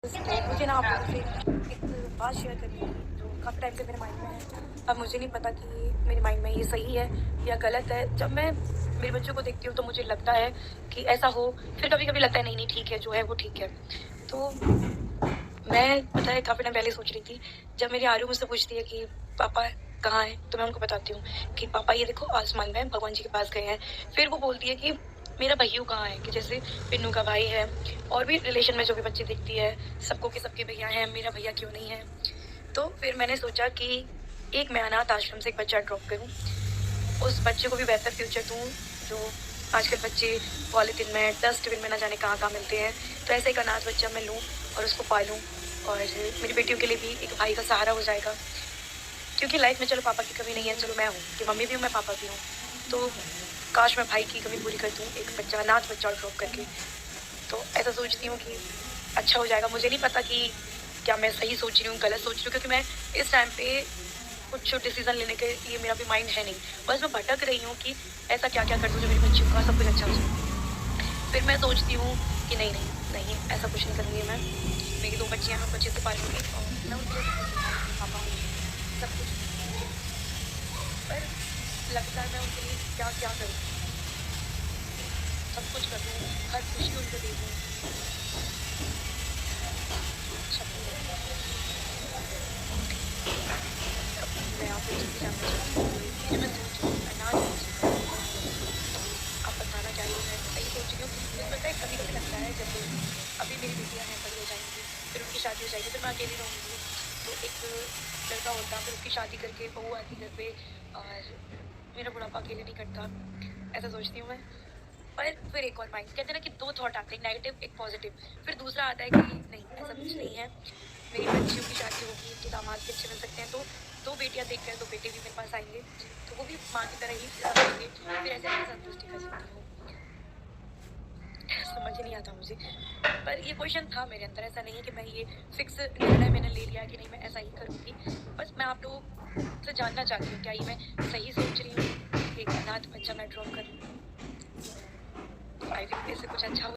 तो मुझे ना आप लोगों से एक बात शेयर करनी थी जो काफ़ी टाइम से मेरे माइंड में है। अब मुझे नहीं पता कि मेरे माइंड में ये सही है या गलत है। जब मैं मेरे बच्चों को देखती हूँ तो मुझे लगता है कि ऐसा हो, फिर कभी-कभी लगता है नहीं, नहीं ठीक है, जो है वो ठीक है। तो मैं पता है काफ़ी टाइम पहले सोच रही थी, जब मेरी आरू मुझसे पूछती है कि पापा कहाँ हैं? तो मैं उनको बताती हूँ कि पापा ये देखो आसमान में भगवान जी के पास गए हैं। फिर वो बोलती है कि मेरा भैय्यू कहाँ है? कि जैसे पिन्नू का भाई है और भी रिलेशन में जो भी बच्चे दिखती है, सबको के सबके भैया हैं, मेरा भैया क्यों नहीं है? तो फिर मैंने सोचा कि एक मैं अनाथ आश्रम से एक बच्चा ड्रॉप करूँ, उस बच्चे को भी बेहतर फ्यूचर दूँ, जो आजकल बच्चे पॉलीथीन में, डस्टबिन में ना जाने कहाँ-कहाँ मिलते हैं। तो ऐसा एक अनाथ बच्चा मैं लूँ और उसको पालूँ और मेरी बेटियों के लिए भी एक भाई का सहारा हो जाएगा। क्योंकि लाइफ में चलो पापा की कमी नहीं है, चलो मैं हूँ, कि मम्मी भी हूँ, मैं पापा भी हूँ। तो काश मैं भाई की कमी पूरी कर दूँ, एक बच्चा अनाथ बच्चा ड्रॉप करके। तो ऐसा सोचती हूँ कि अच्छा हो जाएगा। मुझे नहीं पता कि क्या मैं सही सोच रही हूँ, गलत सोच रही हूँ, क्योंकि मैं इस टाइम पे कुछ डिसीज़न लेने के लिए मेरा भी माइंड है नहीं। बस मैं भटक रही हूँ कि ऐसा क्या-क्या कर दूँ जो मेरी बच्चियों का सब कुछ अच्छा हो जाए। फिर मैं सोचती हूँ कि नहीं, नहीं, नहीं ऐसा कुछ नहीं करूँगी मैं। मेरी 2 बच्चियाँ हैं, मैं उनको अच्छे से पालूँगी और मैं उनके लिए सब कुछ करूँगी, पापा हूँ, सब कुछ। पर लगता है मैं उनके लिए क्या-क्या करूँ? सब कुछ कर दूँ, हर खुशी उनको दे दूँ। मैं आपसे ये चीज़ जानना चाहती हूँ, ये जो मैं सोच रही हूँ, अनाज बच्चे का कौन करूँ? आप बताना चाहिए, मैं सही सोच रही हूँ। मुझे पता है कभी-कभी लगता है जब अभी मेरी बेटियाँ हैं, बड़ी हो जाएँगी, फिर उनकी शादी हो जाएगी, फिर मैं अकेली रहूँगी। तो एक लड़का होता, फिर उसकी शादी करके बहू आती घर पे और मेरा बुढ़ापा अकेले नहीं कटता, ऐसा सोचती हूँ मैं। और फिर एक और माइंड कहते हैं ना कि 2 थॉट आते हैं, नेगेटिव, एक पॉजिटिव। फिर दूसरा आता है कि नहीं, ऐसा कुछ नहीं है। मेरी बच्चियों की शादी होगी तो दामाद भी अच्छे मिल सकते हैं, तो 2 बेटियाँ देखकर 2 बेटे भी मेरे पास आएँगे, तो वो भी माँ की तरह ही समझेंगे। फिर ऐसे मैं संतुष्टि कर सकती हूँ। समझ ही नहीं आता मुझे। पर ये क्वेश्चन था मेरे अंदर, ऐसा नहीं है कि मैं ये फिक्स निर्णय मैंने ले लिया कि नहीं मैं ऐसा ही करूँगी। बस मैं आप लोगों से जानना चाहती हूँ, क्या ये मैं सही सोच रही हूँ? एक अनाथ बच्चा मैं ड्रॉप करूँ? आई थिंक इससे कुछ अच्छा हो